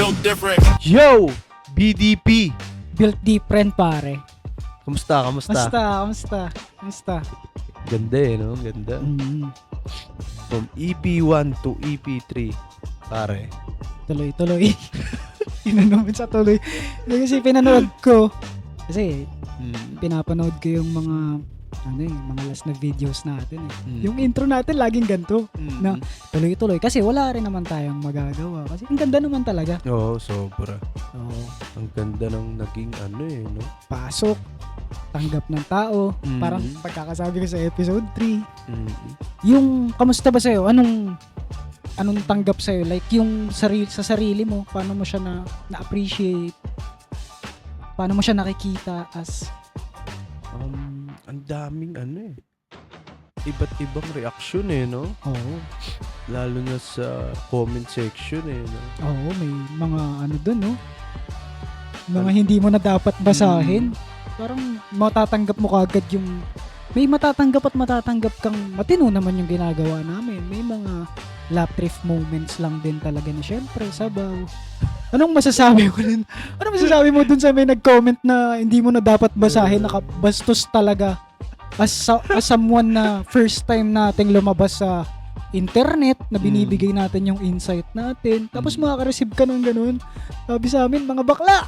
built different. Yo! BDP! Built different, pare. Kamusta? Kamusta? Ganda no? Ganda. From EP1 to EP3. Pare. Tuloy. Yun naman sa tuloy. Kasi pinanood ko. Kasi pinapanood ko yung mga last na videos natin eh. Yung intro natin laging ganito. Na tuloy-tuloy. Kasi wala rin naman tayong magagawa. Kasi ang ganda naman talaga. Oo, sobra. Oo. Ang ganda ng naging no? Pasok. Tanggap ng tao. Parang pagkakasabi ko sa episode 3. Yung kamusta ba sa'yo? Anong tanggap sa'yo? Like yung sa sarili mo, paano mo siya na-appreciate? Paano mo siya nakikita as ang daming iba't ibang reaksyon no? Oo. Lalo na sa comment section no? Oo, may mga doon no? Mga hindi mo na dapat basahin. Parang matatanggap mo kagad yung may matatanggap at matatanggap kang matino naman yung ginagawa namin. May mga lap drift moments lang din talaga na syempre sabaw. Anong masasabi mo dun? Anong masasabi mo dun sa may nag-comment na hindi mo na dapat basahin, nakabastos talaga as someone na first time nating lumabas sa internet na binibigay natin yung insight natin tapos makaka-receive ka ng ganun. Sabi sa amin, mga bakla!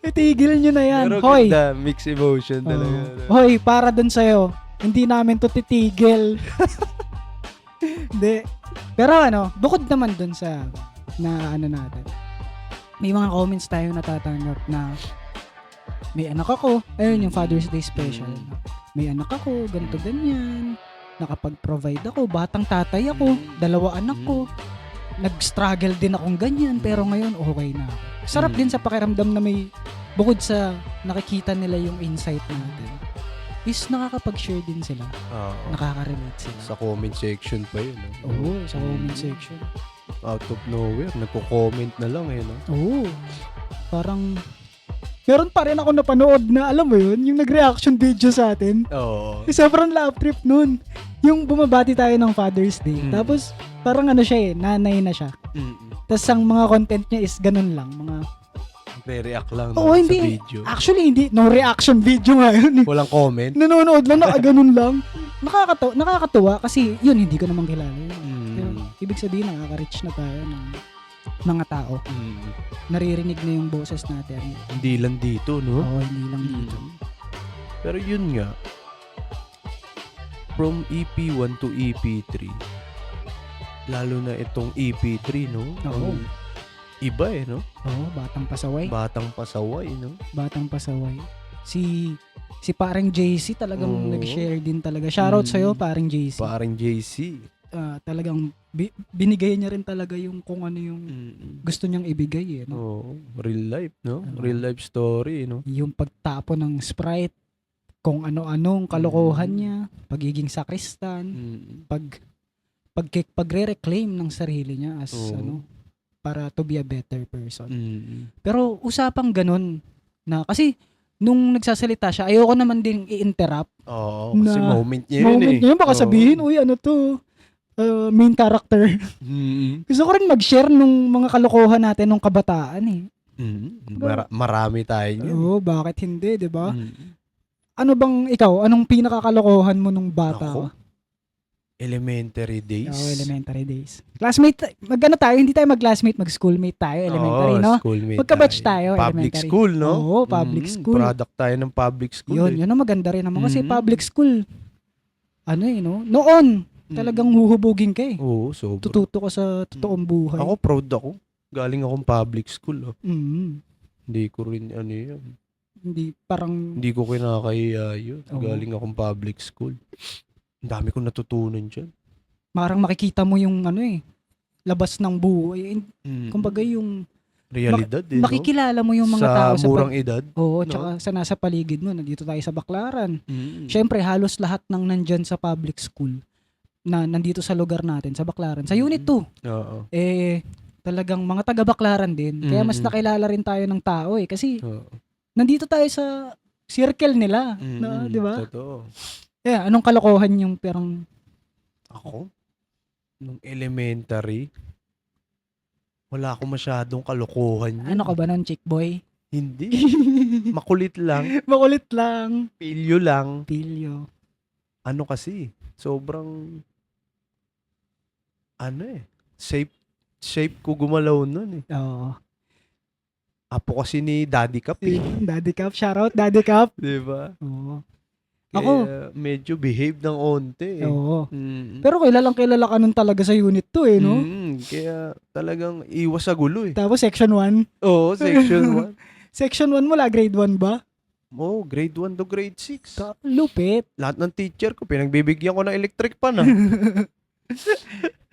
Itigil nyo na yan. Pero Hoy! ganda, mixed emotion talaga. Hoy, para dun sa'yo, hindi namin to titigil. Hindi. Pero bukod naman dun sa natin. May mga comments tayo natatanggap na may anak ako, ayun yung Father's Day special. May anak ako, ganito ganyan. Nakapag-provide ako, batang tatay ako, 2 anak ko. Nag-struggle din akong ganyan, pero ngayon okay na ako. Sarap din sa pakiramdam na may bukod sa nakikita nila yung insight natin. Is nakakapag-share din sila. Nakaka-relate sila. Sa comment section pa yun. Oo, sa comment section. Out of nowhere, nagko-comment na lang no? Oo. Parang meron pa rin ako napanood na alam mo yun, yung nag-reaction video sa atin. Oo. Sobrang love trip nun. Yung bumabati tayo ng Father's Day. Tapos parang siya nanay na siya. Tapos ang mga content niya is ganun lang. Mga re-react lang sa video. Actually, hindi. No reaction video nga yun. Walang comment? Nanonood lang, ganun lang. Nakakatuwa kasi yun, hindi ko naman kilala yun. Pero, ibig sabihin, nakaka-reach na tayo ng mga tao. Naririnig na yung boses natin. Hindi lang dito, no? Oo, hindi lang dito. Pero yun nga, from EP1 to EP3, lalo na itong EP3, no? Oo. Iba no? Oo, Batang Pasaway. No? Batang Pasaway. Si parang JC talagang nag-share din talaga. Shoutout sa'yo, parang JC. Parang JC. Talagang binigay niya rin talaga yung kung ano yung gusto niyang ibigay no? Oo, real life, no? Real life story, no? Yung pagtapo ng Sprite, kung ano-anong kalokohan niya, pagiging sakristan, pagre-reclaim ng sarili niya as para to be a better person. Pero usapang ganun na kasi nung nagsasalita siya, ayoko naman din i-interrupt. Oo, kasi moment niya yun Moment niya yun, baka sabihin, uy, main character. Gusto ko rin mag-share nung mga kalokohan natin nung kabataan eh. Marami tayo niyan. Oo, bakit hindi, di ba? Ano bang ikaw? Anong pinakakalokohan mo nung bata ka? Elementary days. Oo, elementary days. Classmate, tayo, hindi tayo mag-classmate, mag-schoolmate tayo, elementary, no? Schoolmate Magka-batch tayo, public elementary. school, no? Oo, public school. Product tayo ng public school. Yun ang maganda rin naman. Kasi public school, no? Noon, talagang huhubugin ka eh. Oo, sobra. Tututo ka sa totoong buhay. Ako, proud ako. Galing akong public school, Hindi ko rin, yan. Hindi ko kinakaya yun. Oo. Galing akong public school. Ang dami kong natutunan dyan. Marang makikita mo yung labas ng buhay. Kumbaga yung Realidad, no? makikilala mo yung mga tao sa murang edad. Oo, no? tsaka sa nasa paligid mo. Nandito tayo sa Baclaran. Syempre, halos lahat ng nandyan sa public school na nandito sa lugar natin, sa Baclaran. Sa Unit 2. Oo. Talagang mga taga-Baclaran din. Kaya mas nakilala rin tayo ng tao eh. Kasi nandito tayo sa circle nila. Di ba? Totoo. Anong kalokohan yung parang... Ako? Nung elementary, wala akong masyadong kalokohan yun. Ano ka ba nun, chick boy? Hindi. Makulit lang. Makulit lang. Pilyo lang. Pilyo. Ano kasi, sobrang, ano eh, shape ko gumalaw nun eh. Oo. Apo kasi ni Daddy Cap eh. Daddy Cup. Shoutout, Daddy Cup. Diba? Oo. Kaya Ako. medyo behave ng onte eh. Oo. Mm. Pero kilala ka nun talaga sa unit to eh, no? Kaya talagang iwas sa gulo eh. Tapos section 1. Oo, section 1. Section 1 mo grade 1 ba? Oo, grade 1 to grade 6. Lupit. Lahat ng teacher ko, pinagbibigyan ko ng electric pan ah.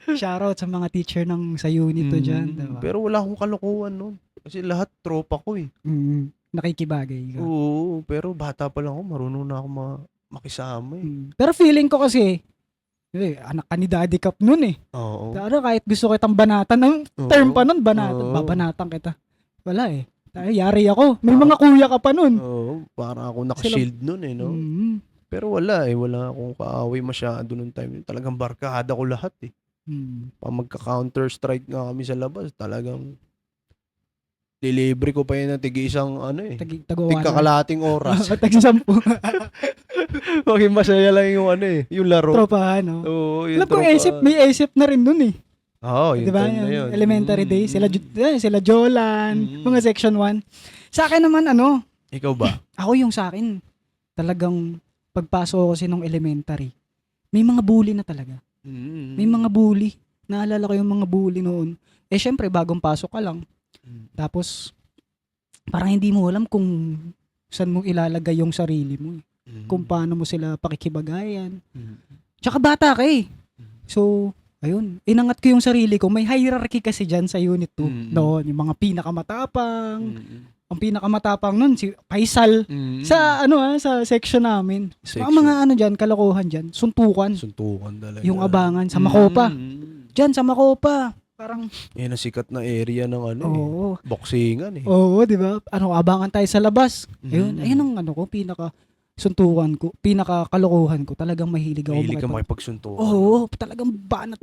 Shoutout sa mga teacher ng sa unit to dyan. Diba? Pero wala akong kalokohan nun. Kasi lahat tropa ko eh. Nakikibagay ka. Oo, pero bata pa lang ako, marunong na ako makisama eh. Pero feeling ko kasi, anak ka ni Daddy Cup nun eh. Oo. Pero kahit gusto kitang banatan, ang term pa nun, banatan. Oo. Babanatan kita. Wala eh. Yari ako. May mga kuya ka pa nun. Oo, para ako naka-shield nun eh, no? Pero wala eh, wala akong kaaway masyado nung time. Talagang barkada ko lahat eh. Pag magka-counter-strike nga kami sa labas, talagang delivery ko pa yun na tig-isang ano eh. Tig-kakalating oras. Tag-10. Maging masaya lang yung ano eh, yung laro. Tropahan, no? Oo, yung alam ko, may ASIP na rin nun eh. Oo, yung diba? time na yun. Elementary days. Sila Jolan, mga section 1. Sa akin naman, ikaw ba? Ako yung sa akin, talagang pagpasok ko kasi nung elementary, may mga bully na talaga. May mga bully. Naalala ko yung mga bully noon. Eh, syempre, bagong pasok ka lang. Tapos, parang hindi mo alam kung saan mo ilalagay yung sarili mo. Kung paano mo sila pakikibagayan. Tsaka bata ka eh. So, ayun. Inangat ko yung sarili ko. May hierarchy kasi dyan sa unit 2. Noon, yung mga pinakamatapang. Ang pinakamatapang nun, si Faisal. Sa sa section namin. Ang mga dyan, kalokohan dyan. Suntukan talaga. yung abangan sa Makopa. Dyan sa Makopa. Parang yan ang sikat na area ng boxingan eh. Oo, di ba? Abangan tayo sa labas. Ayun ang suntukan ko, pinakakalokohan ko. Talagang mahilig ako. Mahilig ka makipagsuntukan. Oo, talagang banat.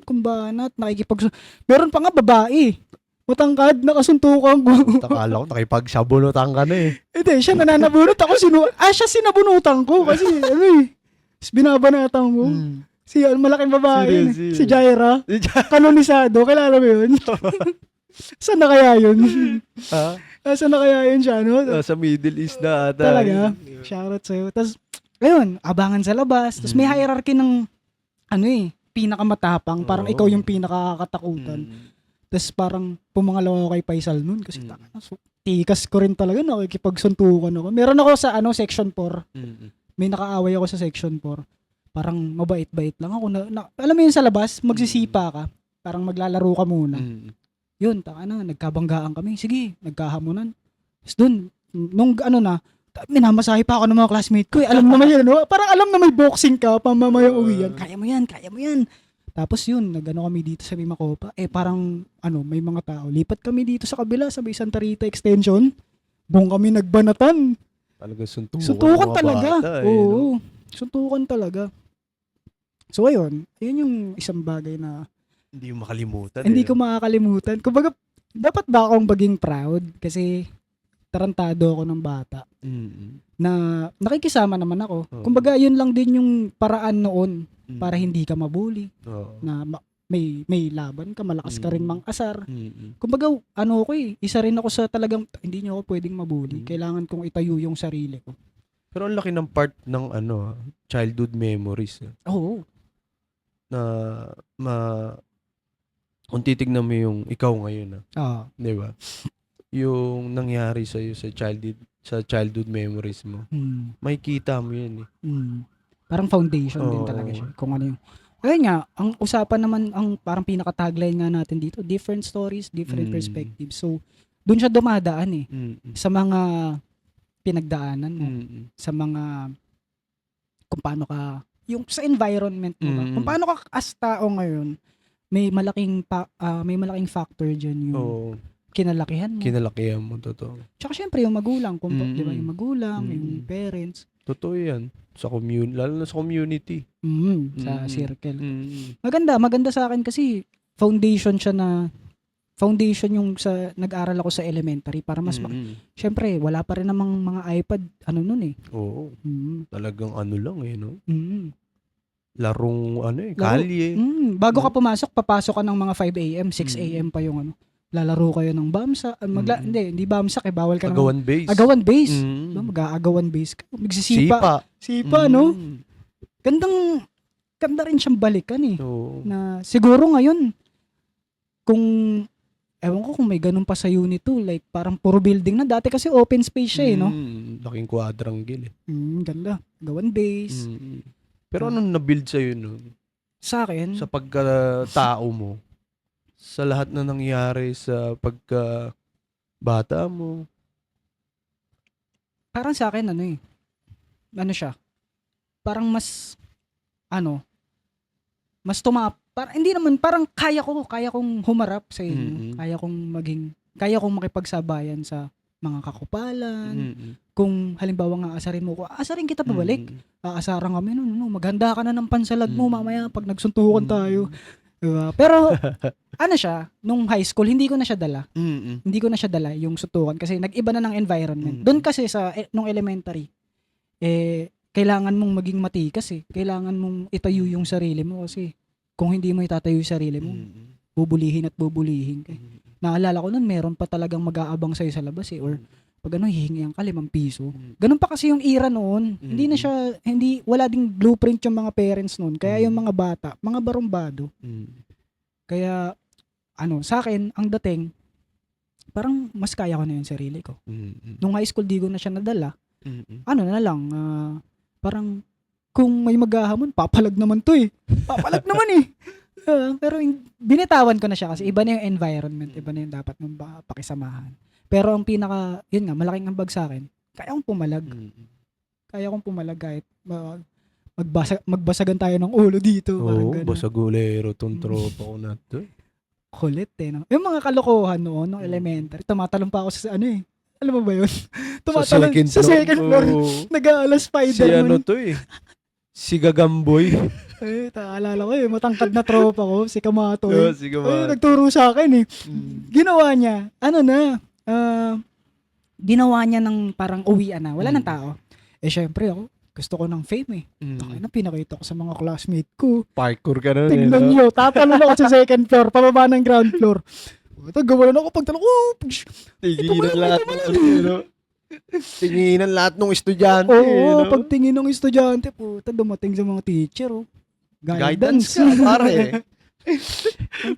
Meron pa nga babae. Matangkad, nakasuntukan ko. Takala ko, nakipagsabunutan ka na eh. Hindi, siya nananabunot ako. Siya sinabunutan ko kasi binabanatan ko. Si malaking babae. Si Jaira. Kanonisado. Kilala mo yun? Saan na kaya yun? Ha? Saan na kaya yun siya, no? Sa Middle East na ata. Talaga. Shoutout sa'yo. Tapos, ayun, abangan sa labas. Tapos may hierarchy ng, pinakamatapang. Parang ikaw yung pinakakatakutan. Tapos parang pumangalawa ako kay Faisal nun. Kasi tikas ko rin talaga, nakikipagsuntukan ako. Meron ako sa section 4. May nakaaway ako sa section 4. Parang mabait-bait lang ako. Alam mo yun sa labas, magsisipa ka. Parang maglalaro ka muna. Yun, nagkabanggaan kami. Sige, nagkahamunan. Tapos dun, nung minamasahe pa ako ng mga classmate ko. Alam naman yun, parang alam na may boxing ka, pamamayang uwian. Kaya mo yan. Tapos yun, kami dito sa Makopa. Parang, may mga tao. Lipat kami dito sa kabila, sa Santa Rita Extension. Buong kami nagbanatan. Talaga suntukan talaga. Oo, suntukan talaga. So ayun yung isang bagay na hindi mo makalimutan. Hindi ko makakalimutan. Kumbaga, dapat ba akong maging proud? Kasi tarantado ako ng bata. Na nakikisama naman ako. Kumbaga, yun lang din yung paraan noon para hindi ka mabully. Na may laban ka, malakas ka rin mang-asar. Kumbaga, isa rin ako sa talagang hindi niyo ako pwedeng mabully. Kailangan kong itayo yung sarili ko. Pero ang laki ng part ng childhood memories. Oo. Kung titignan mo yung ikaw ngayon, di ba? Yung nangyari sa'yo sa childhood memories mo, makikita mo yan eh. Parang foundation din talaga siya. Kung ano yung, ayun nga, ang usapan naman, ang parang pinaka-tagline nga natin dito, different stories, different perspectives. So, dun siya dumadaan eh. Sa mga pinagdaanan mo. Sa mga, kung paano ka, yung sa environment mo ba? Kung paano ka as tao ngayon, may malaking factor dyan yung kinalakihan mo. Kinalakihan mo, totoo. Tsaka syempre yung magulang, di ba? Yung magulang, yung parents. Totoo yan. Lalo na sa community. Sa circle. Maganda sa akin kasi foundation siya na foundation yung sa nag-aral ako sa elementary para mas syempre wala pa rin namang mga iPad nun eh. Oo. Talagang ano lang eh, no? Larong Laro. kalye. Bago ka papasok ka ng mga 5 a.m., 6 a.m. pa yung lalaro kayo ng bamsa. Hindi bamsak eh, bawal ka Agawan base. Agawan base. Mag-aagawan base ka. Magsisipa. Sipa, no? Ganda rin siyang balikan eh. Oo. Na siguro ngayon, ewan ko kung may ganun pa sa unit 2, like parang puro building na. Dati kasi open space siya eh, no? Laking quadrangle eh. Ganda. Agawan base. Pero anong na-build sa'yo nun? Sa akin? Sa pagkatao mo? Sa lahat na nangyari sa pagka-bata mo? Parang sa akin, ano siya? Parang mas, mas hindi naman, parang kaya kong humarap sa inyo. Kaya kong makipagsabayan sa mga kakupalan. Kung halimbawa nga asarin mo ko, asarin kita pabalik. Aasaran kami, maghanda ka na ng pansalag mo mamaya pag nagsuntukan tayo. Diba? Pero, siya, nung high school, hindi ko na siya dala. Hindi ko na siya dala yung suntukan kasi nag-iba na ng environment. Doon kasi nung elementary, kailangan mong maging matikas eh. Kailangan mong itayo yung sarili mo kasi kung hindi mo itatayo yung sarili mo, bubulihin ka. Naalala ko nun, meron pa talagang mag-aabang sa'yo sa labas eh. Or pag hihingihan ka 5 piso. Ganun pa kasi yung era noon. Wala ding blueprint yung mga parents noon. Kaya yung mga bata, mga barumbado. Kaya, sa akin, ang dating, parang mas kaya ko na yung sarili ko. Nung high school, di ko na siya nadala. Na lang, parang, kung may maghahamon, papalag naman to eh. Papalag naman eh. Pero binitawan ko na siya kasi iba na yung environment, iba na yung dapat mong pakisamahan. Pero ang yun nga, malaking ambag sa akin, kaya kong pumalag. Kaya kong pumalag kahit magbasagan tayo ng ulo dito. Oo, basagulero tong tropa ko na to. Kulit eh, no? Yung mga kalokohan noon, nung elementary, tumatalon pa ako sa alam mo ba yun? Tumatalon sa second floor. Nag-aalas Spider-Man. Si Gagamboy. Alala ko matangkad na tropa ko, si Kamatoy. Si Kamatoy. Nagturo sa akin eh. Ginawa niya, ginawa niya ng parang uwian na. Wala ng tao. Syempre ako, gusto ko ng fame eh. Pinakita ko sa mga classmate ko. Parkour ka na. Tingnan nyo, tatalon ako sa second floor, pababa ng ground floor. Ito, gawa na ako pagtalon ko. Tinginan lahat tinginan lahat ng estudyante. Oo, pagtingin ng estudyante, dumating sa mga teacher. Guidance ka, pare.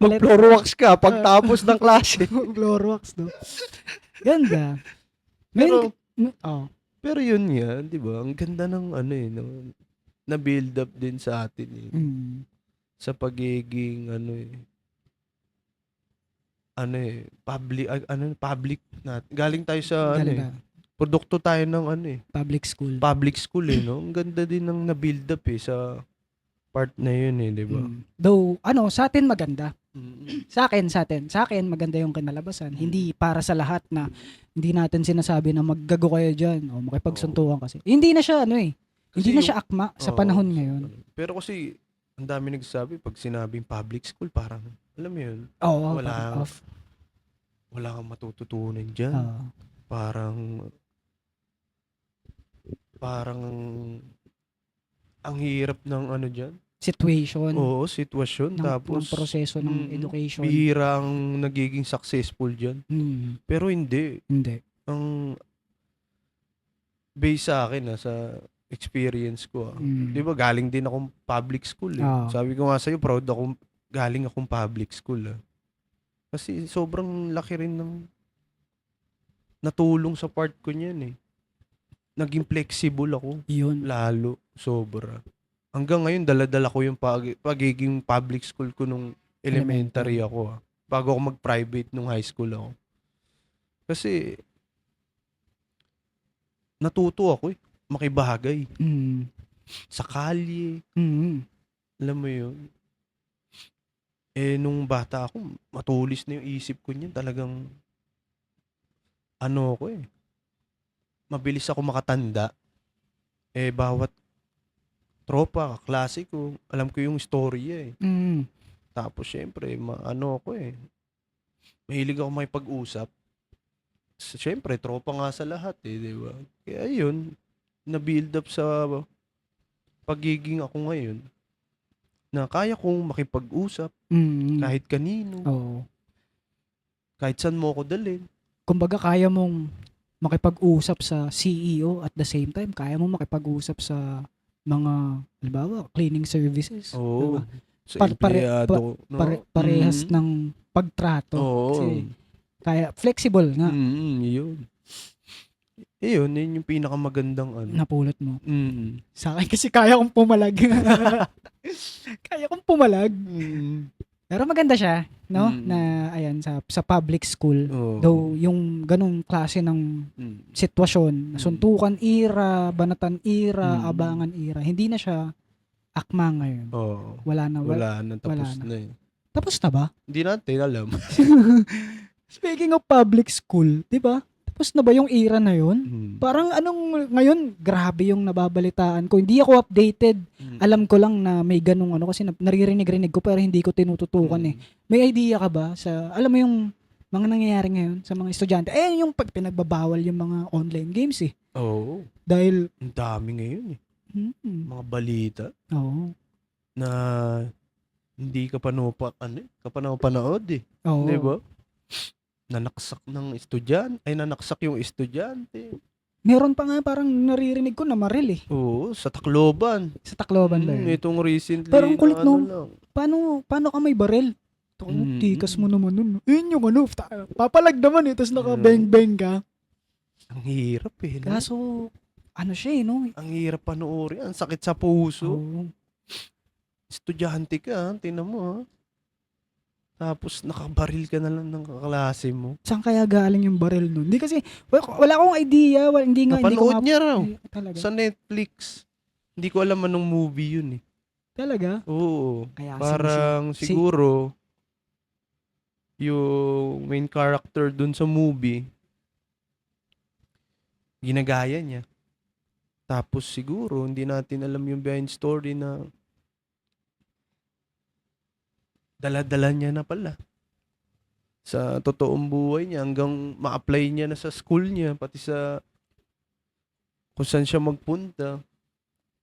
Mag-floor wax ka pagtapos ng klase. Floor wax, no? Ganda. Pero yun nga, di ba? Ang ganda ng na-build up din sa atin eh. Sa pagiging public na. Galing tayo sa produkto tayo ng public school. Public school eh, no? Ang ganda din ng na-build up eh sa part na yun eh, di ba? Though, sa atin maganda. Sa akin maganda yung kinalabasan. Hindi para sa lahat na hindi natin sinasabi na maggago kayo dyan o makipagsuntukan kasi. Hindi na siya hindi na siya akma sa panahon ngayon. Pero kasi ang dami nagsasabi pag sinabing public school parang alam mo yun. Wala kang matututunan dyan. Parang ang hirap ng dyan. Situation. Oo, sitwasyon. Tapos, ng proseso ng education. Bihira ang nagiging successful dyan. Pero hindi. Ang base sa akin, sa experience ko. Di ba, galing din akong public school. Sabi ko nga sa'yo, proud ako, galing akong public school. Kasi sobrang laki rin ng natulong sa part ko niyan eh. Naging flexible ako. Yun. Lalo, sobra. Hanggang ngayon, dala-dala ko yung pagiging public school ko nung elementary ako. Bago ako mag-private nung high school ako. Kasi, natuto ako eh. Makibahagay. Sa kalye. Alam mo yun? Nung bata ako, matulis na yung isip ko niyan. Talagang, ako eh. Mabilis ako makatanda. Bawat tropa, kaklase ko, alam ko yung storya eh. Tapos syempre, ako eh. mahilig ako makipag-usap. Siyempre, tropa nga sa lahat eh, di ba? Kaya yun, na-build up sa pagiging ako ngayon na kaya kong makipag-usap kahit kanino, Oo. kahit saan mo ako dalhin. Kumbaga, kaya mong makipag-usap sa CEO at the same time, kaya mong makipag-usap sa mga, halimbawa, cleaning services. Oo. Diba? Sa Pare, empleyado, no? parehas ng pagtrato. Oo. Kasi, kaya, flexible nga. Yun. Yun yung pinakamagandang ano. Napulot mo. Mm. Sa akin kasi kaya kong pumalag. Kaya kong pumalag. Pero maganda siya, no? Na, ayan, sa public school. Though, yung ganong klase ng sitwasyon, suntukan era, banatan era, abangan era, hindi na siya akma ngayon. Wala na, tapos na eh. Tapos na ba? Hindi natin alam. Speaking of public school, di ba? Tapos na ba yung era na yun? Parang ngayon, grabe yung nababalitaan ko. Hindi ako updated. Alam ko lang na may ganung kasi naririnig ko pero hindi ko tinututukan eh. May idea ka ba alam mo yung mga nangyayari ngayon sa mga estudyante? Yung pinagbabawal yung mga online games eh. Oo. Dahil, ang dami ngayon eh. Mga balita. Oo. Na hindi ka pa napanood eh. Oo. Di ba? Nanaksak yung estudyante. Meron pa nga parang naririnig ko na maril eh. Oo, sa Tacloban. Sa Tacloban ba yun? Itong recently. Pero ang kulit lang. Paano ka may baril? Tikas mo naman nun. Yun yung papalag naman eh, tapos naka-bang-bang ka. Ang hirap eh. No? Kaso, siya eh, no? Ang hirap panoorin. Ang sakit sa puso. Oh. Estudyante ka, tingnan mo ha. Tapos nakabaril ka na lang ng kaklase mo. Saan kaya galing yung baril nun? Hindi kasi, wala akong idea. Napanood niya raw. Talaga? Sa Netflix. Hindi ko alam anong movie yun eh. Talaga? Oo. Kaya parang siguro, yung main character dun sa movie, ginagaya niya. Tapos siguro, hindi natin alam yung behind story na dala-dala niya na pala sa totoong buhay niya hanggang ma-apply niya na sa school niya, pati sa kung saan siya magpunta.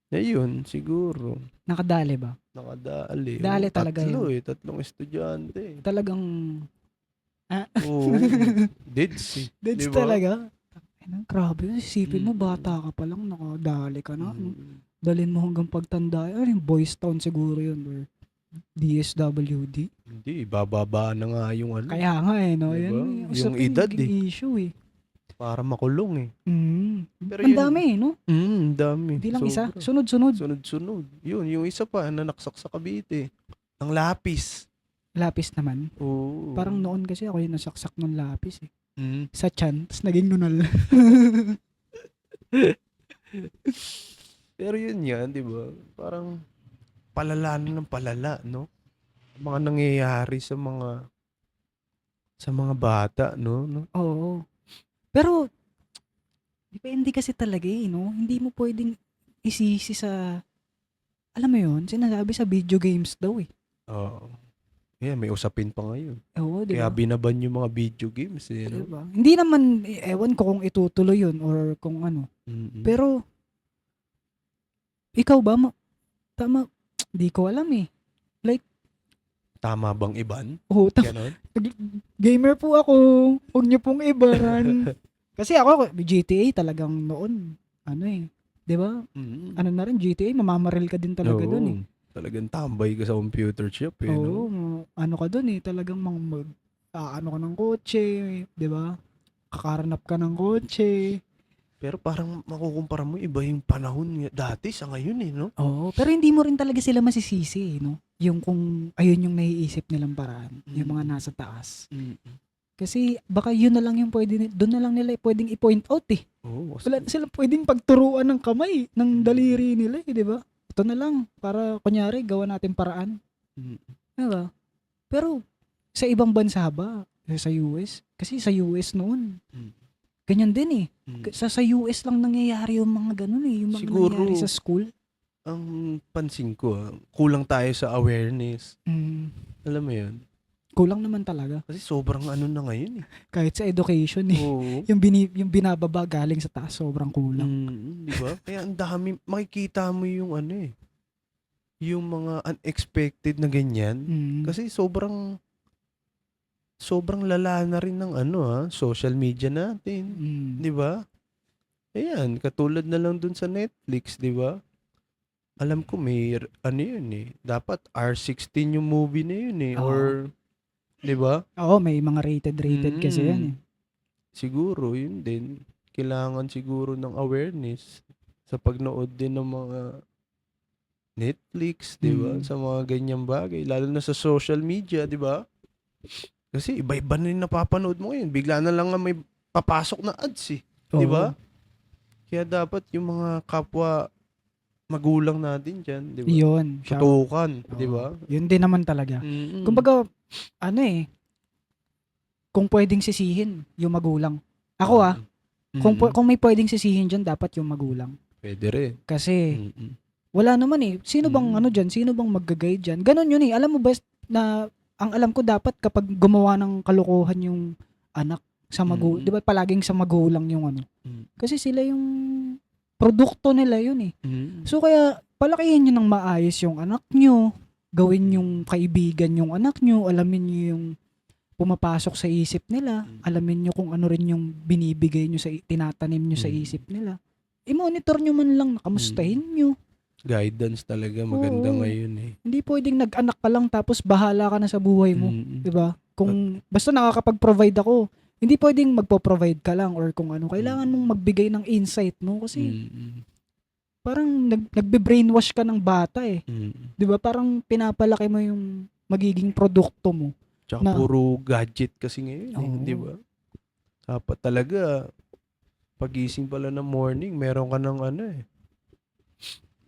Ayun, siguro. Nakadali ba? Nakadali. Dali talaga yun. Tatlong estudyante. Talagang, Oo. Deeds. Deeds diba? Talaga. Grabe, isipin mo, bata ka pa lang, nakadali ka na. Dalhin mo hanggang pagtanda. Yung Boys Town siguro yun. Or DSWD. Hindi, bababa na nga yung ano. Kaya nga eh, no? Diba? Yung edad issue eh. Para makulong eh. Pero ang dami eh, no? Dami. Hindi lang isa. Sunod-sunod. Sunod-sunod. Yung isa pa, nanaksak sa Cavite. Ang lapis. Lapis naman. Oo. Parang noon kasi ako yung nasaksak ng lapis eh. Sa tiyan, tapos naging nunal. Pero yun yan, di ba? Parang palala ng palala, no? Mga nangyayari sa mga bata, no? Oo. Pero, depende kasi talaga eh, no? Hindi mo pwedeng isisi sa, alam mo yun, sinasabi sa video games daw eh. Oo. Yeah, may usapin pa ngayon. Oo, diba? Kaya binaban yung mga video games eh, no? Diba? Hindi naman, ewan ko kung itutuloy yun or kung ano. Pero, ikaw ba, tama, di ko alam eh. Like, tama bang iban? Oo, Ganon? Gamer po ako. Huwag niyo pong iban. Kasi ako, GTA talagang noon, di ba? Ano na rin, GTA, mamamaril ka din talaga doon eh. Talagang tambay ka sa computer shop eh, no? Ano ka doon eh, talagang ano ka ng kotse, di ba? Kakaranap ka ng kotse. Pero parang makukumpara mo, iba yung panahon dati sa ngayon eh, no? Oo, pero hindi mo rin talaga sila masisisi eh, no? Yung kung ayun yung naiisip nilang paraan, yung mga nasa taas. Kasi baka yun na lang yung doon na lang nila pwedeng i-point out eh. Wala na silang pwedeng pagturuan ng kamay, ng daliri nila eh, di ba? Ito na lang, para kunyari, gawa natin paraan. Diba? Pero, sa ibang bansa ba? Sa US? Kasi sa US noon, ganyan din eh. Sa US lang nangyayari yung mga ganun eh. Yung mga siguro, nangyayari sa school. Ang pansin ko, kulang tayo sa awareness. Alam mo yun? Kulang naman talaga. Kasi sobrang ano na ngayon eh. Kahit sa education eh. Oo. Yung binababa galing sa taas, sobrang kulang. Di ba? Kaya ang dami, makikita mo yung ano eh. Yung mga unexpected na ganyan. Kasi sobrang lala na rin ng social media natin. Di ba? Ayan, katulad na lang dun sa Netflix, di ba? Alam ko may, yun eh. Dapat R16 yung movie na yun eh. Oo. Or, di ba? Oo, may mga rated kasi yan eh. Siguro, yun din. Kailangan siguro ng awareness sa pagnood din ng mga Netflix, di ba? Sa mga ganyang bagay. Lalo na sa social media, di ba? Kasi iba-iba na rin napapanood mo ngayon. Bigla na lang nga may papasok na ads eh. Di ba? Kaya dapat yung mga kapwa magulang natin dyan, di ba? Yun. Tutukan, di ba? Yun din naman talaga. Kumbaga, kung pwedeng sisihin yung magulang. Ako kung may pwedeng sisihin dyan, dapat yung magulang. Pwede rin. Kasi, wala naman eh. Sino bang dyan? Sino bang mag-guide dyan? Ganon yun eh. Alam mo ba na, ang alam ko dapat kapag gumawa ng kalokohan yung anak sa magulang, di ba palaging sa magulang yung Kasi sila yung produkto nila yun eh. So kaya, palakihin nyo ng maayos yung anak nyo, gawin yung kaibigan yung anak nyo, alamin nyo yung pumapasok sa isip nila, alamin nyo kung ano rin yung binibigay nyo tinatanim nyo sa isip nila. I-monitor nyo man lang, nakamustahin nyo. Guidance talaga maganda ngayon eh. Hindi pwedeng nag-anak ka lang tapos bahala ka na sa buhay mo, 'di ba? Kung basta nakakapag-provide ako, hindi pwedeng magpo-provide ka lang or kung ano, kailangan mong magbigay ng insight mo kasi parang nagbe-brainwash ka ng bata eh. 'Di ba? Parang pinapalaki mo yung magiging produkto mo. Tsaka puro gadget kasi ngayon eh, 'di ba? Dapat talaga pagising pala ng morning, meron ka ng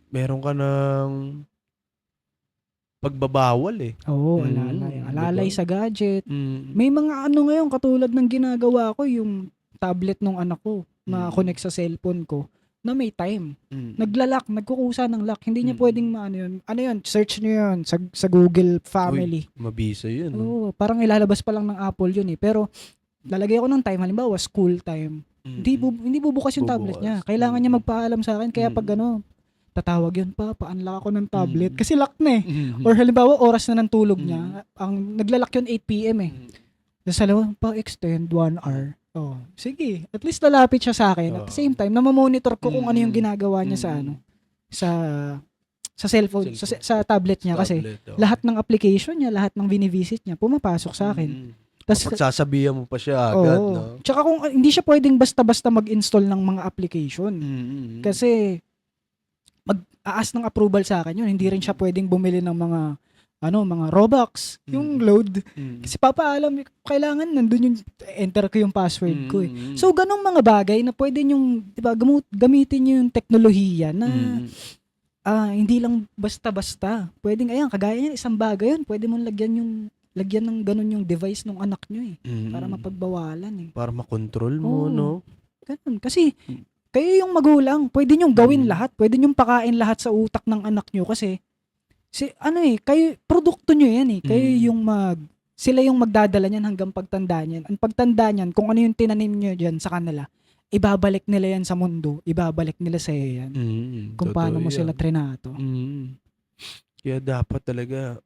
meron ka ng pagbabawal eh. Oo, alalay sa gadget. May mga ngayon katulad ng ginagawa ko, yung tablet ng anak ko na connect sa cellphone ko na may time. Nagkukusa ng lock. Hindi niya pwedeng yun. Ano yun? Search niyo yun sa Google Family. Uy, mabisa yun. Oo, parang ilalabas pa lang ng Apple yun eh. Pero lalagay ako ng time, halimbawa school time. Hindi bubukas yung tablet niya. Kailangan niya magpaalam sa akin. Kaya pag tatawag yun pa-unlock ako ng tablet. Kasi lock na eh. Or halimbawa, oras na ng tulog niya. Ang naglalak yun 8 p.m. eh. Tapos alam, pa-extend 1 hour. Oh, sige. At least lalapit siya sa akin. At the same time, namamonitor ko kung ano yung ginagawa niya sa cellphone, sa tablet niya. Kasi lahat ng application niya, lahat ng binivisit niya, pumapasok sa akin. Tapos pagsasabihan mo pa siya agad, no? Tsaka kung hindi siya pwedeng basta-basta mag-install ng mga application. Kasi mag-aas ng approval sa akin yun. Hindi rin siya pwedeng bumili ng mga Robux, yung load. Kasi papaalam, kailangan nandun yung enter ko yung password ko eh. So ganong mga bagay na pwede yung, di ba, gamitin nyo yung teknolohiya na hindi lang basta-basta. Pwedeng, kagaya niyan, isang bagay yun, pwede mong lagyan ng ganun yung device ng anak nyo eh. Para mapagbawalan eh. Para makontrol mo, no? Ganun. Kasi, kayo yung magulang, pwede nyong gawin lahat, pwede nyong pakain lahat sa utak ng anak nyo kasi, kayo, produkto nyo yan eh. Kayo yung sila yung magdadala niyan hanggang pagtanda niyan. Ang pagtanda niyan, kung ano yung tinanim nyo dyan sa kanila, ibabalik nila yan sa mundo, ibabalik nila sa iyo yan. Kung paano mo sila trinato. Kaya dapat talaga,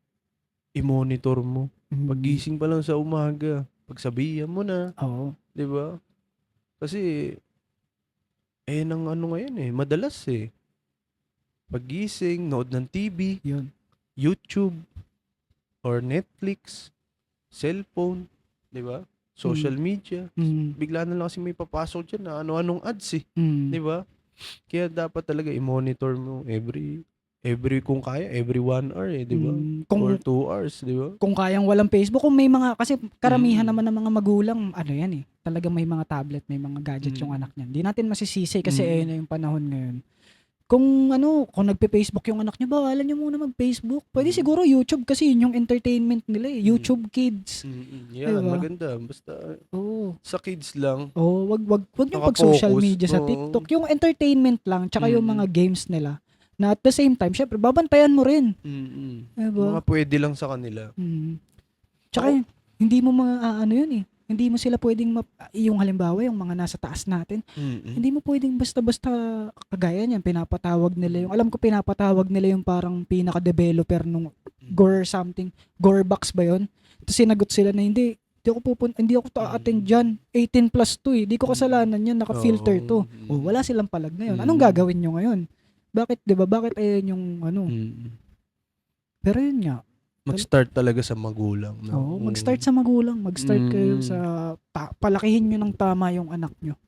i-monitor mo. Pagising pa lang sa umaga, pagsabihan mo na. Oo. Di ba? Kasi, ang ngayon eh, madalas eh. Pagising, nood ng TV, YouTube, or Netflix, cellphone, di ba? Social media. Bigla na lang kasi may papasok dyan na ano-anong ads eh. Di ba? Kaya dapat talaga i-monitor mo every kung kaya, every 1 hour eh, di ba? Or 2 hours, di ba? Kung kayang walang Facebook, kung may mga, kasi karamihan naman ng mga magulang, yan eh, talagang may mga tablet, may mga gadget yung anak niyan. Hindi natin masisisi kasi na yung panahon ngayon. Kung nagpe-Facebook yung anak niyo, bawalan niyo muna mag-Facebook. Pwede siguro YouTube kasi yun yung entertainment nila eh. YouTube Kids. Yan, diba? Maganda. Basta sa kids lang. Wag yung pag-social media sa TikTok. Yung entertainment lang, tsaka yung mga games nila. Na at the same time, syempre, babantayan mo rin. Diba? Mga pwede lang sa kanila. Tsaka hindi mo ano yun eh. Hindi mo sila pwedeng yung halimbawa yung mga nasa taas natin. Hindi mo pwedeng basta-basta kagaya niyan pinapatawag nila yung alam ko pinapatawag nila yung parang pinaka-developer nung Gore something. Gore box ba yun? Tapos sinagot sila na hindi ako attend dyan. 18 plus to eh. Di ko kasalanan yan. Naka-filter to. Wala silang palag ngayon. Anong gagawin nyo ngayon? Bakit, di ba? Bakit ayun yung ano? Pero yun nga. Mag-start talaga sa magulang. No? Oo, mag-start sa magulang. Mag-start kayo sa palakihin nyo ng tama yung anak nyo.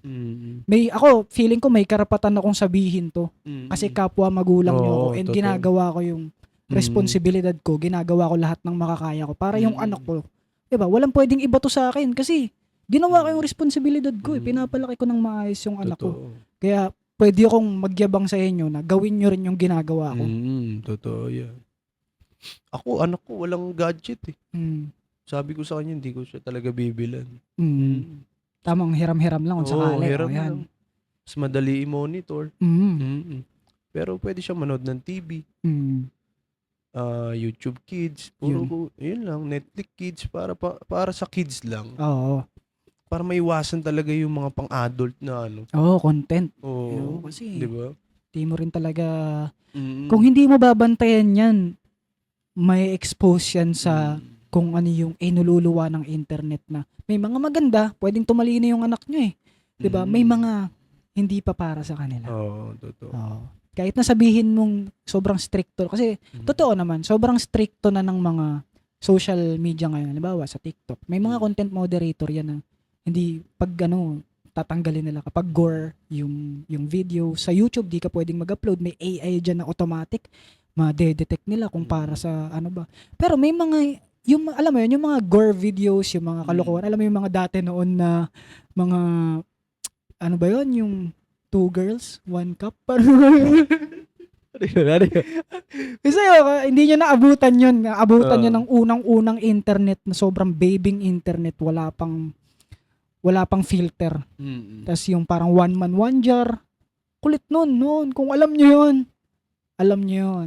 Feeling ko may karapatan akong sabihin to. Kasi kapwa magulang nyo ako and ginagawa ko yung responsibilidad ko. Ginagawa ko lahat ng makakaya ko para yung anak ko. Diba? Walang pwedeng iba to sa akin kasi ginawa ko yung responsibilidad ko. Pinapalaki ko ng maayos yung anak ko. Kaya pwede akong magyabang sa inyo na gawin nyo rin yung ginagawa ko. Totoo yan. Ako, anak ko, walang gadget eh. Sabi ko sa kanya, hindi ko siya talaga bibilan. Tamang hiram-hiram lang kung sakali. Hiram lang. Mas madali i-monitor. Pero pwede siya manood ng TV. YouTube Kids. Yun lang. Netflix Kids. Para sa kids lang. Oo. Para maiwasan talaga yung mga pang-adult na ano. Content. Kasi, diba? Di mo rin talaga, kung hindi mo babantayan yan, may expose yan sa kung ano yung inululuwa ng internet na may mga maganda, pwedeng tumalino yung anak nyo eh. Diba? May mga hindi pa para sa kanila. Totoo. Kahit na sabihin mong sobrang stricto, kasi totoo naman, sobrang stricto na ng mga social media ngayon. Halimbawa sa TikTok, may mga content moderator yan na hindi tatanggalin nila kapag gore yung video. Sa YouTube, di ka pwedeng mag-upload. May AI dyan na automatic. Ma-detect nila kung para sa ano ba. Pero may mga, alam mo yun, yung mga gore videos, yung mga kalokohan. Alam mo yung mga dati noon na mga, ano ba yun, yung 2 girls, 1 cup. Kasi hindi nyo naabutan yun. Naabutan nyo ng unang-unang internet na sobrang babing internet. Wala pang filter. Tapos yung parang one man, one jar. Kulit noon. Kung alam nyo yun. Alam nyo yun.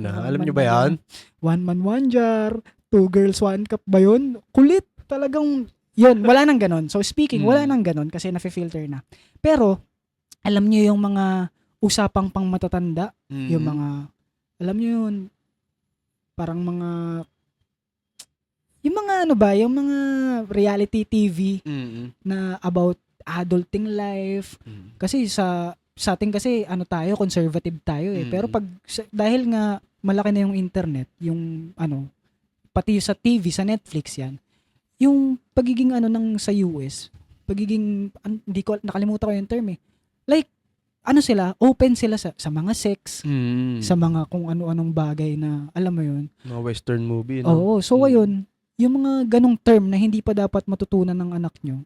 Alam nyo ba yan? One man, one jar. 2 girls, 1 cup ba yun? Kulit. Talagang, yun. Wala nang ganon. So speaking, wala nang ganon kasi nafe-filter na. Pero, alam nyo yung mga usapang pang matatanda. Yung mga, alam nyo yun, parang mga, yung mga ano ba, yung mga reality TV na about adulting life. Kasi sa atin kasi tayo, conservative tayo eh. Pero dahil nga malaki na yung internet, yung pati sa TV, sa Netflix yan, yung pagiging sa US, hindi ko, nakalimutan ko yung term eh. Like, sila, open sila sa mga sex, sa mga kung ano-anong bagay na, alam mo yun. Mga western movie, no? Oo, so ayun, yung mga ganong term na hindi pa dapat matutunan ng anak nyo,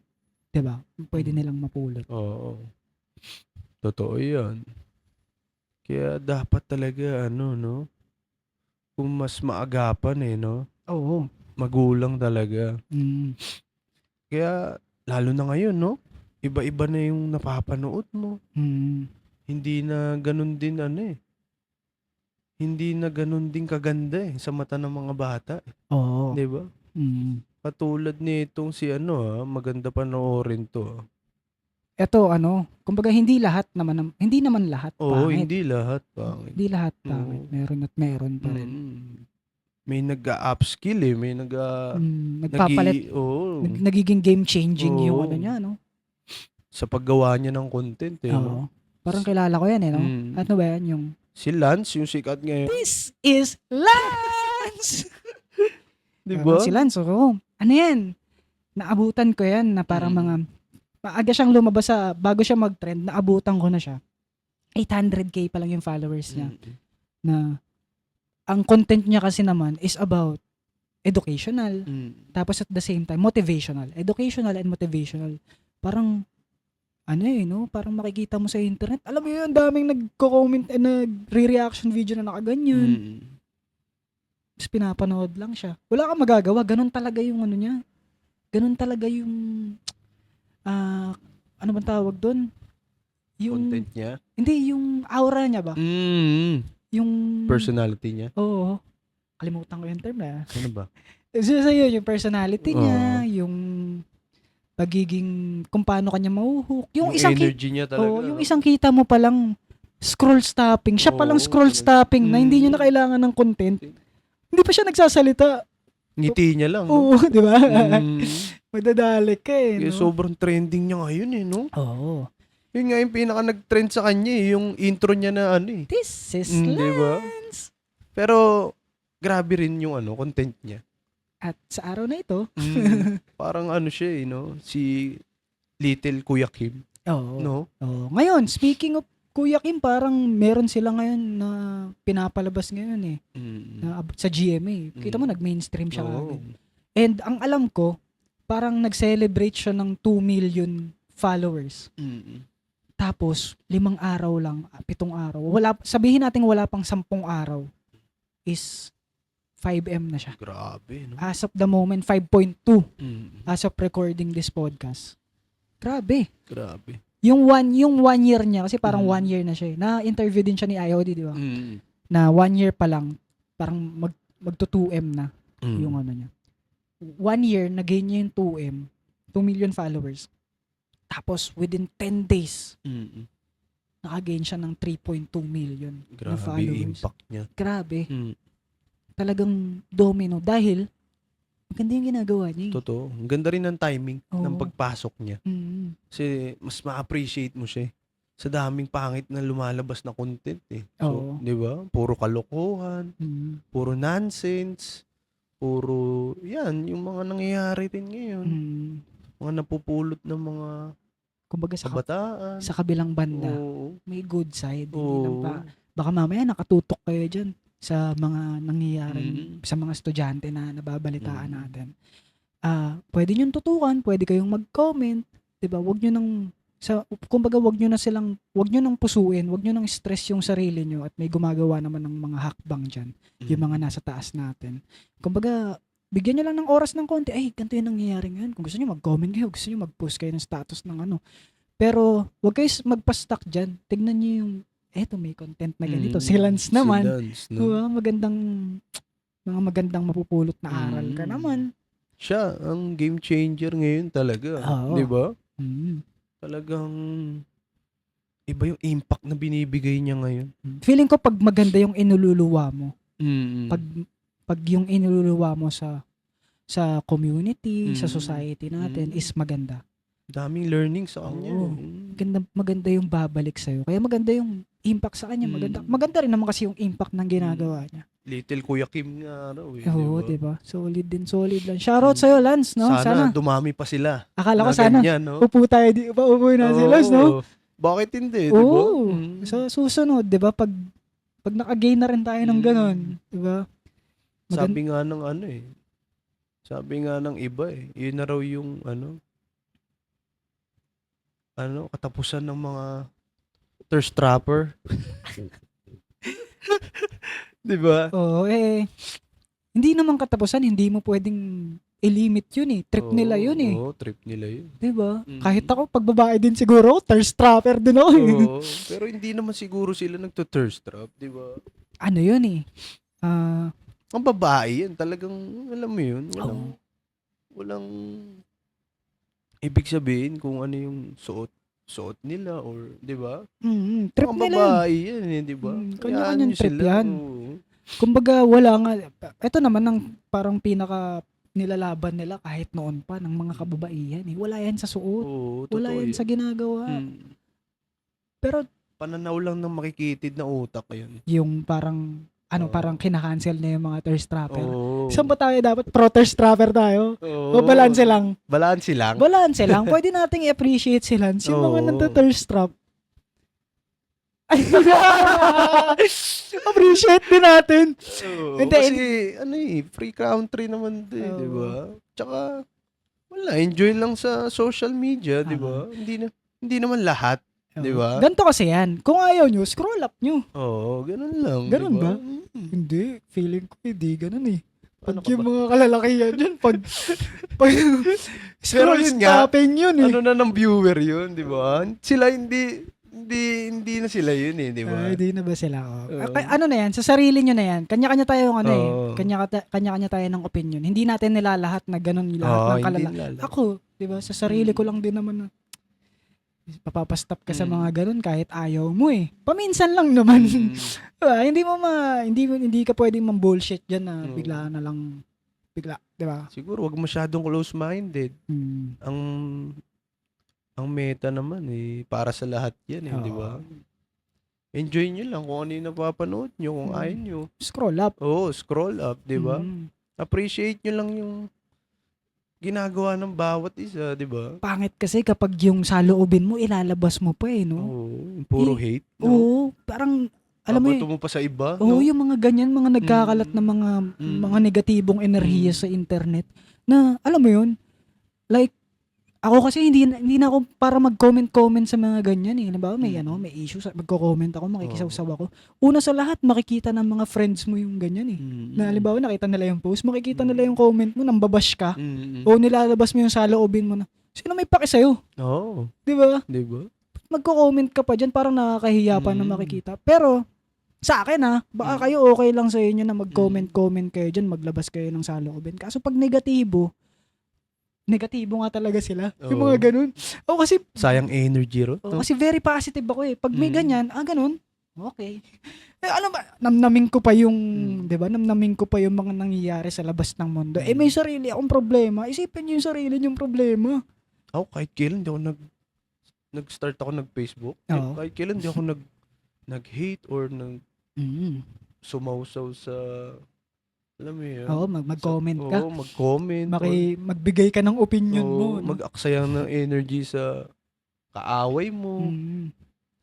diba? Pwede nilang mapulot. Oo. Totoo yan. Kaya dapat talaga, no? Kung mas maagapan no? Oo. Magulang talaga. Kaya, lalo na ngayon, no? Iba-iba na yung napapanood mo. Hindi na ganun din, hindi na ganun din kaganda sa mata ng mga bata. Oo. Diba? Katulad nitong si maganda panoorin to. Eto kumbaga hindi naman lahat pangit. Hindi lahat pangit. Hindi lahat pangit. Meron at meron pa rin. May nag-upskill may nagpapalit. Nagiging game changing yung niya, no? Sa paggawa niya ng content no? Parang kilala ko yan no? Ano ba yan yung si Lance, yung sikat ngayon. This is Lance! Diba? Si Lance, ano yan? Naabutan ko yan na parang mga maaga siyang lumabas bago siya mag-trend, naabutan ko na siya. 800k pa lang yung followers niya. Na ang content niya kasi naman is about educational. Tapos at the same time, motivational. Educational and motivational. Parang, no? Parang makikita mo sa internet. Alam mo yun, daming nagko-comment and nagre-reaction video na nakaganyan. Tapos pinapanood lang siya. Wala kang magagawa. Ganun talaga yung niya. Ganun talaga yung ano bang tawag doon? Yung content niya? Hindi, yung aura niya ba? Yung personality niya? Oo. Kalimutan ko yung term na. Ano ba? Sa'yo, yung personality niya, yung pagiging, kung paano kanya mahuhook. Yung energy niya talaga. Yung isang kita mo palang scroll stopping. Siya palang scroll stopping na hindi niya na kailangan ng content. Hindi pa siya nagsasalita. Ngiti niya lang. Oo, di ba? Madadalik ka eh. Kaya sobrang trending niya ngayon eh, no? Oo. Yun nga yung pinaka nag-trend sa kanya eh, yung intro niya na ano eh. This is diba? Lance. Pero, grabe rin yung content niya. At sa araw na ito, parang ano siya eh, no? Si Little Kuya Kim. Oo. No? Oo. Ngayon, speaking of Kuya Kim, parang meron sila ngayon na pinapalabas ngayon eh. Na, sa GMA. Kita mo, nag-mainstream siya agad. And ang alam ko, parang nag-celebrate siya ng 2 million followers. Tapos, 5 araw lang, 7 araw. Sabihin natin wala pang 10 araw is 5M na siya. Grabe, no? As of the moment, 5.2. As of recording this podcast. Grabe. Yung one year niya, kasi parang 1 year na siya. Na-interview din siya ni IOD, di ba? Na 1 year pa lang, parang magto 2M na yung ano niya. 1 year, nag-gain niya yung 2M, 2 million followers. Tapos, within 10 days, naka-gain siya ng 3.2 million na followers. Grabe impact niya. Grabe. Talagang domino dahil maganda yung ginagawa niya. Totoo. Ang ganda rin ng timing ng pagpasok niya. Kasi mas ma-appreciate mo siya. Sa daming pangit na lumalabas na content eh. So, di ba? Puro kalokohan, puro nonsense, puro, yan, yung mga nangyayari din ngayon. Mga napupulot ng mga kumbaga kabataan. Sa kabilang banda, may good side. Hindi lang baka mamaya nakatutok kayo dyan sa mga nangyayari sa mga estudyante na nababalitaan natin. Pwede nyo tutukan, pwede kayong mag-comment, 'di ba? Wag nyo nang pusuin, wag nyo nang stress yung sarili nyo at may gumagawa naman ng mga hakbang diyan, yung mga nasa taas natin. Kumbaga, bigyan nyo lang ng oras ng konti. Ay, ganito yung nangyayari ngayon. Kung gusto nyo mag-comment kayo, gusto nyo mag-post kayo ng status ng ano. Pero, wag kayo magpa-stuck dyan. Tignan nyo yung eto may content na ganito. Si Lance naman. No? Mga magandang mapupulot na aral ka naman. Siya, ang game changer ngayon talaga. Di ba? Talagang iba yung impact na binibigay niya ngayon. Feeling ko pag maganda yung inululuwa mo, pag yung inululuwa mo sa community, sa society natin, is maganda. Daming learning sa kanya. Maganda yung babalik sa'yo. Kaya maganda yung impact sa kanya. Maganda rin naman kasi yung impact ng ginagawa niya. Little Kuya Kim nga raw eh. Oo, diba? Solid lang. Shoutout sa'yo, Lance, no? Sana dumami pa sila. Akala ko sana, no? Upo tayo, upo na si Lance, no? Bakit hindi, diba? Oo. Sa susunod, diba? Pag naka-gain na rin tayo ng ganon, diba? Sabi nga ng sabi nga ng iba eh, yun na raw yung katapusan ng mga thirst trapper. Diba? Oo, hindi naman katapusan, hindi mo pwedeng i-limit yun eh. Trip nila yun eh. Oo, trip nila yun. Diba? Kahit ako, pag babae din siguro, thirst trapper din ako eh. Oo, pero hindi naman siguro sila nagto-thirst trap, diba? Ano yun eh? Ang babae yan, talagang, alam mo yun, walang ibig sabihin kung ano yung suot nila or, di ba? Trip ang nila babae yan, di ba? Kanya-kanyang trip yan. Kumbaga, wala nga, ito naman ang parang pinaka nilalaban nila kahit noon pa ng mga kababaihan eh. Wala yan sa suot. Wala yan sa ginagawa. Pero, pananaw lang ng makikitid na utak yun. Yung parang, parang kinakancel na yung mga thirst trapper. Saan ba tayo dapat? Pro-thirst trapper tayo? O balance lang? Balance lang? Balance lang. Pwede nating i-appreciate si Lance. Yung mga nagta-thirst trap. Appreciate din natin. Kasi, free country naman din, di ba? Tsaka, enjoy lang sa social media, di ba? Hindi naman lahat. Di ba? Ganito kasi yan. Kung ayaw nyo, scroll up nyo. Oo, ganun lang. Ganun diba? ba? Hindi. Feeling ko hindi ganun eh. Pag yung mga kalalakihan yun, pag scroll stopping yun eh. Ano na ng viewer yun, di ba? Sila hindi hindi na sila yun eh, di ba? Hindi na ba sila? Oo. Ano na yan, sa sarili nyo na yan. Kanya-kanya tayong ano eh. Oo. Kanya-kanya tayo ng opinion. Hindi natin nilalahat na ganun lahat ng hindi kalala. nila. Ako, di ba, sa sarili ko lang din naman na papapastop ka sa mga ganun kahit ayaw mo eh. Paminsan lang naman. Diba? Hindi ka pwedeng mang-bullshit dyan na bigla na lang, di ba? Siguro wag masyadong close-minded. Ang meta naman eh, para sa lahat yan eh, di ba? Enjoy nyo lang kung ano yung napapanood nyo, kung ayaw nyo. Scroll up. Oo, scroll up, di ba? Appreciate nyo lang yung ginagawa ng bawat isa, di ba? Pangit kasi kapag yung saloobin mo, ilalabas mo pa eh, no? Oo, yung puro hate, no? Oo, parang, alam mo Babato mo pa sa iba, no? no? Yung mga ganyan, mga nagkakalat na mga negatibong enerhiya sa internet, na, alam mo yun, like, ako kasi hindi na ako para mag-comment sa mga ganyan eh. Halimbawa may issue, magko-comment ako, makikisawsaw ako. Una sa lahat, makikita ng mga friends mo yung ganyan eh. Na halimbawa nakita nila yung post, makikita nila yung comment mo, nambabash ka. O nilalabas mo yung saloobin mo na, sino may paki sa'yo? Oo. Di ba? Di ba? Magko-comment ka pa dyan, parang nakakahiya pa na makikita. Pero, sa akin baka kayo okay lang sa inyo na mag-comment kayo dyan, maglabas kayo ng saloobin. Kaso pag negatibo nga talaga sila. Yung mga ganun. Kasi sayang energy ro. Kasi very positive ako eh. Pag may ganyan, ganun. Okay. Alam ba, namnamin ko pa yung, 'di ba? Namnamin ko pa yung mga nangyayari sa labas ng mundo. May sarili akong problema. Isipin niyo yung sarili niyong problema. Ako kahit kailan di ako nag-start ako nag-Facebook. Kahit kailan di ako nag-hate or sumausaw sa, alam mo yun? Mag-comment ka. Oo, mag-comment. Magbigay ka ng opinion mo. Mag-aksaya ng energy sa kaaway mo.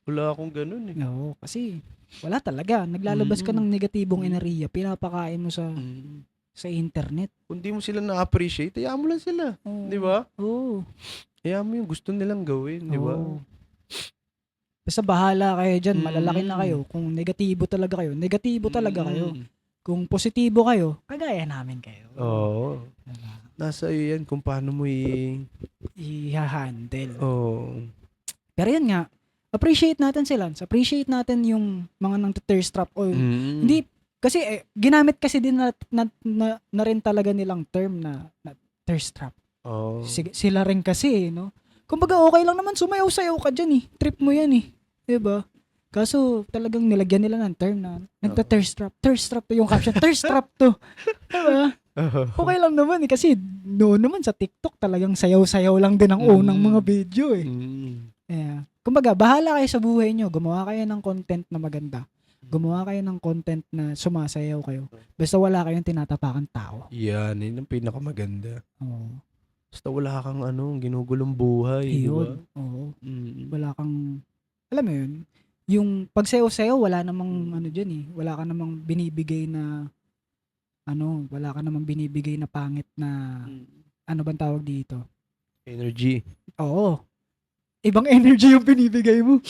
Wala akong ganun eh. Oo, kasi wala talaga. Naglalabas ka ng negatibong enerhiya. Pinapakain mo sa internet. Kung di mo sila na-appreciate, hayaan mo lang sila. Di ba? Oo. Hayaan mo yung gusto nilang gawin. Di ba? Basta bahala kayo dyan. Malalaki na kayo. Kung negatibo talaga kayo, negatibo talaga kayo. Kung positibo kayo, kagaya namin kayo. Oo. Nasa iyo yan kung paano mo i-handle. Oo. Pero yun nga, appreciate natin sila. Appreciate natin yung mga nang thirst trap. Hindi, kasi ginamit kasi din na rin talaga nilang term na thirst trap. Sila rin kasi, no? Kumbaga okay lang naman, sumayaw-sayaw ka dyan eh. Trip mo yan eh. Diba? Kaso talagang nilagyan nila ng term na nagta-thirst trap. Thirst trap to yung caption. Thirst trap to. Diba? Okay lang naman eh. Kasi noon naman sa TikTok talagang sayaw-sayaw lang din ang unang mga video eh. Yeah. Kumbaga, bahala kayo sa buhay nyo. Gumawa kayo ng content na maganda. Gumawa kayo ng content na sumasayaw kayo. Basta wala kayong tinatapakan tao. Yan, yun ang pinakamaganda. Oo. Basta wala kang ginugulong buhay. Yun. Diba? Oo. Wala kang, alam mo yun, yung pagsayaw-sayaw, wala namang dyan eh. Wala ka namang binibigay na pangit na, ano bang tawag dito? Energy. Oo. Ibang energy yung binibigay mo.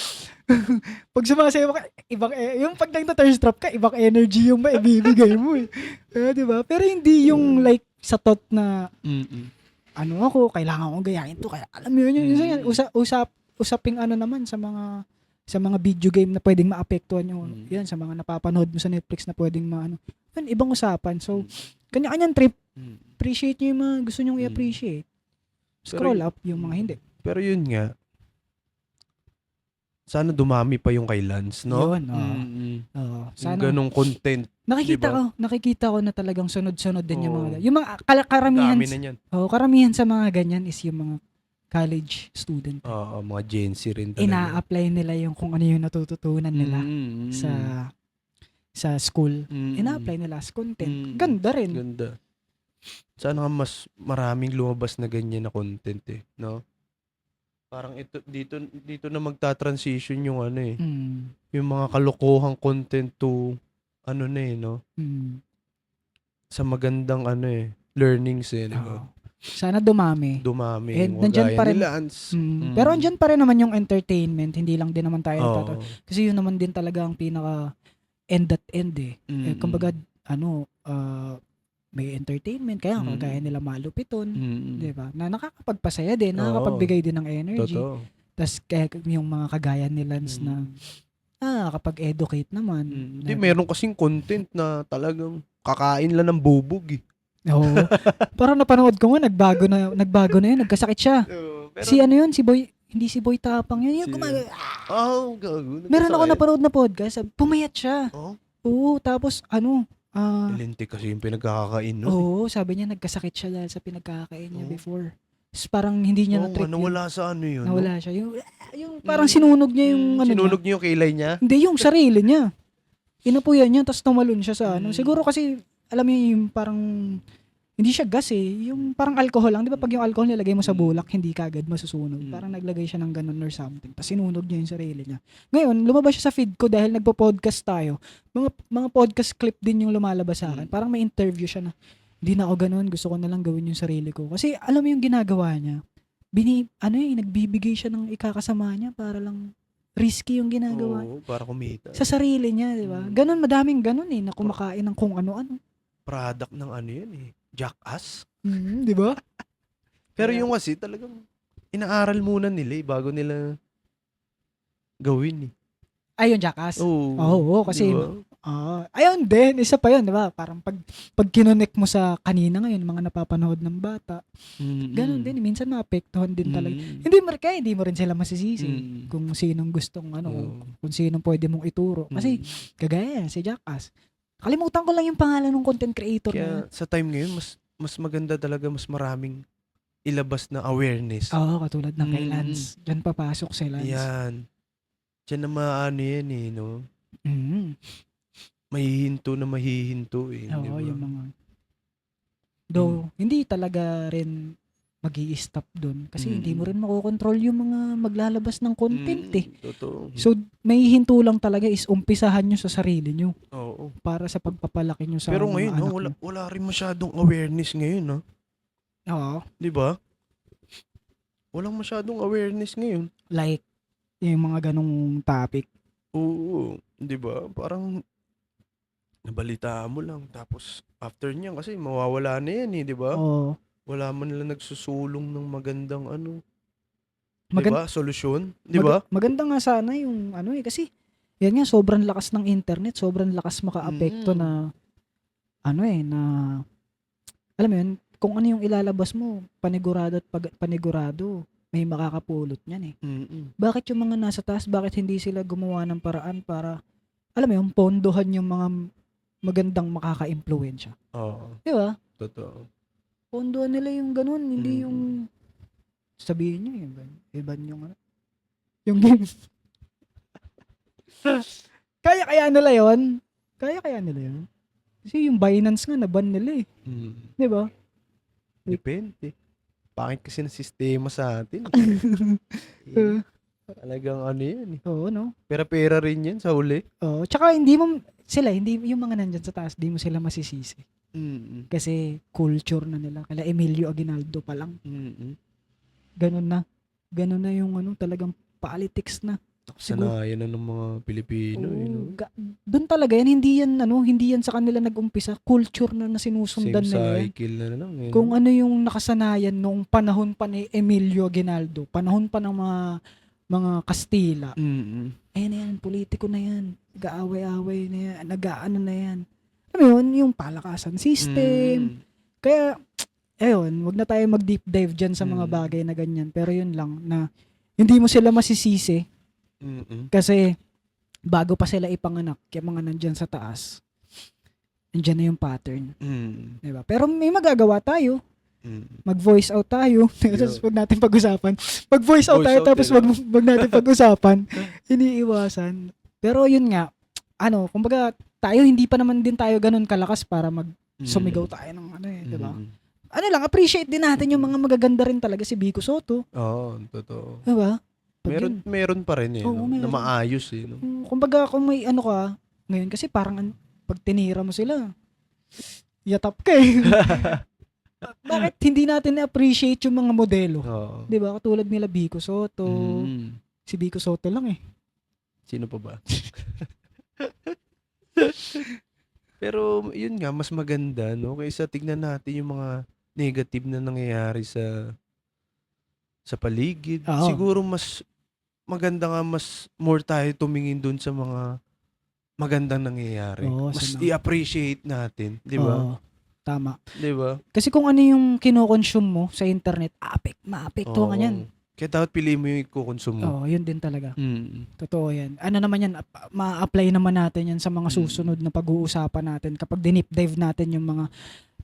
Pag sumasayaw ka, yung pag nagta-thirst trap ka, ibang energy yung maibibigay mo eh. Diba? Pero hindi yung like sa thought na, kailangan kong gayahin to. Kaya alam mo yun, usaping naman sa mga video game na pwedeng maapektuhan yung yan sa mga napapanood mo sa Netflix na pwedeng yan, ibang usapan. So, kanya-kanyang trip. Appreciate nyo yung mga gusto nyong i-appreciate. Scroll up yung mga hindi. Pero yun nga, sana dumami pa yung kay Lance, no? Yun, sana ganong content. Nakikita ko na talagang sunod-sunod din yung mga karamihan. Dami na yan. Karamihan sa mga ganyan is yung mga college student. Mga Gen Z rin talaga. Ina-apply nila yung kung ano yung natututunan nila sa school. Ina-apply nila as content. Ganda rin. Ganda. Sana nga mas maraming lumabas na ganyan na content eh, no? Parang dito na magta-transition yung yung mga kalokohang content to no? Sa magandang learnings no? Sana dumami. And nandiyan pa rin. Pero andyan pa rin naman yung entertainment, hindi lang din naman tayo kasi yun naman din talaga ang pinaka end eh. Kumbaga may entertainment kaya kagaya nila Malupiton, 'di ba? Na nakakapagpasaya din, nakakapagbigay din ng energy. Totoo. Tas kaya yung mga kagaya ni Lance na kapag-educate naman. Hindi, meron kasing content na talagang kakain lang ng bubog eh. Oo. Parang napanood ko nga, nagbago na yun, nagkasakit siya. Pero, Si ano yun, si Boy, hindi si Boy Tapang yun. Yung gago. Meron ako napanood na podcast, pumayat siya. Oh? Oo, tapos Lintik kasi yung pinagkakain nun. Oo, sabi niya nagkasakit siya dahil sa pinagkakain niya before. Tapos parang hindi niya na-trip yun. Nawala sa ano yun. Nawala siya. Yung parang sinunog niya yung sinunog niya yung kilay niya? Hindi, yung sarili niya. Inapuyan niya, tapos tumalon siya sa Siguro kasi, alam mo yung parang, hindi siya gas eh. Yung parang alcohol lang. Di ba pag yung alcohol nilagay mo sa bulak, hindi kagad masusunog. Parang naglagay siya ng ganun or something. Tapos sinunog niya yung sarili niya. Ngayon, lumabas siya sa feed ko dahil nagpo-podcast tayo. Mga podcast clip din yung lumalabas sa akin. Parang may interview siya na, hindi na ako ganun. Gusto ko na lang gawin yung sarili ko. Kasi alam mo yung ginagawa niya. Nagbibigay siya ng ikakasama niya para lang risky yung ginagawa. Oo, para kumita. Sa sarili niya, di ba? Ganun, madaming ganun eh, na kumakain ng kung ano-ano. Product ng ano yun eh. Jackass. Di ba? Pero yung kasi talagang inaaral muna nila eh, bago nila gawin eh. Ayun, Jackass. Oo. Kasi, diba? ayun din, isa pa yun, di ba? Parang pag kinonek mo sa kanina ngayon, mga napapanood ng bata, ganun din, minsan maapektuhan din talaga. Hindi mo rin sila masisisi kung sinong gustong, kung sinong pwede mong ituro. Kasi, kagaya si Jackass. Kalimutan ko lang yung pangalan ng content creator Kaya sa time ngayon, mas maganda talaga, mas maraming ilabas na awareness. Oo, katulad ng kay Lance. Diyan papasok si Lance. Yan. Diyan na maano yan eh, no? Mahihinto eh. Oo, diba? yung mga... Though, hindi talaga rin mag-i-stop dun. Kasi hindi mo rin makokontrol yung mga maglalabas ng content eh. Totoo. So, may hinto lang talaga is umpisahan nyo sa sarili nyo. Oo. Para sa pagpapalaki nyo sa pero mga ngayon, anak no, wala rin masyadong awareness ngayon, no? Oo. Di ba? Walang masyadong awareness ngayon. Like, yung mga ganong topic. Oo. Di ba? Parang nabalitaan mo lang. Tapos, after niyan, kasi mawawala na yan eh, di ba? Oo. Wala man lang nagsusulong ng magandang diba? Solusyon. Di ba? Maganda nga sana yung kasi yan nga, sobrang lakas ng internet, sobrang lakas maka-apekto na na alam mo yun, kung ano yung ilalabas mo, panigurado at panigurado, may makakapulot niyan eh. Bakit yung mga nasa taas, bakit hindi sila gumawa ng paraan para, alam mo yun, pondohan yung mga magandang makaka-impluwensya? Oo. Di ba? Totoo. Pondohan nila yung ganun, hindi yung sabihin nyo iban yung yung kaya nila yon. Kaya nila yon. Kasi yung Binance nga naban nila eh. Di ba? Depende. Pangit kasi ng sistema sa atin. Talagang yan eh. Oo, no? Pera-pera rin yan sa huli. Oo. Tsaka hindi yung mga nandyan sa taas, di mo sila masisisi. Kasi culture na nila. Kala Emilio Aguinaldo pa lang. Ganun na. Ganun na yung talagang politics na. Sanayan na ng mga Pilipino. Doon talaga yan. Hindi yan sa kanila nag-umpisa. Culture na sinusundan nila. Same cycle na lang. Kung ano yung nakasanayan noong panahon pa ni Emilio Aguinaldo. Panahon pa ng mga Kastila. Ayan na yan. Politiko na yan. Nag-aaway-aaway na yan. Nag-aano na yan. Alam mo yun, yung palakasan system. Kaya, ayun, wag na tayo mag-deep dive dyan sa mga bagay na ganyan. Pero yun lang, na hindi mo sila masisisi. Kasi, bago pa sila ipanganak, yung mga nandyan sa taas, nandyan na yung pattern. Diba? Pero may magagawa tayo. Mag-voice out tayo. Tapos wag natin pag-usapan. Mag-voice out tayo, tapos wag natin pag-usapan. Iniiwasan. Pero yun nga, kumbaga, tayo hindi pa naman din tayo ganun kalakas para sumigaw tayo ng diba? Appreciate din natin yung mga magaganda rin talaga si Vico Soto. Oo, totoo. Diba? Meron pa rin na maayos eh. No? Kumbaga kung may ka, ngayon kasi parang pag tinira mo sila, yatap ka eh. Bakit hindi natin na-appreciate yung mga modelo? Diba? Katulad nila Vico Soto. Si Vico Soto lang eh. Sino pa ba? Pero yun nga, mas maganda, no? Kaysa tignan natin yung mga negative na nangyayari sa paligid. Siguro mas maganda nga mas more tayo tumingin dun sa mga magandang nangyayari. Oo, Mas sa i-appreciate natin, 'di ba? Oo, tama. 'Di ba? Kasi kung ano yung kino-consume mo sa internet, maapektuhan ka niyan. Oo. Kaya dapat piliin mo yung iko-consume mo. Oo, yun din talaga. Mm. Totoo yan. Ano naman yan, ma-apply naman natin yan sa mga Mm. susunod na pag-uusapan natin kapag dinip dive natin yung mga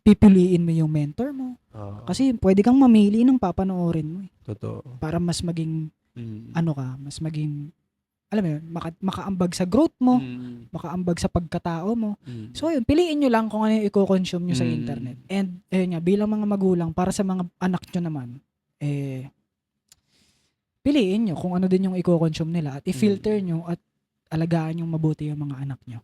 pipiliin mo yung mentor mo. Oo. Kasi pwede kang mamili ng papanoorin mo eh. Totoo. Para mas maging, Mm. mas maging, alam mo yun, makaambag sa growth mo, Mm. makaambag sa pagkatao mo. Mm. So yun, piliin nyo lang kung ano yung i-consume nyo sa Mm. internet. And ayun nga, bilang mga magulang, para sa mga anak nyo naman, piliin nyo kung ano din yung i-consume nila at i-filter nyo at alagaan yung mabuti yung mga anak nyo.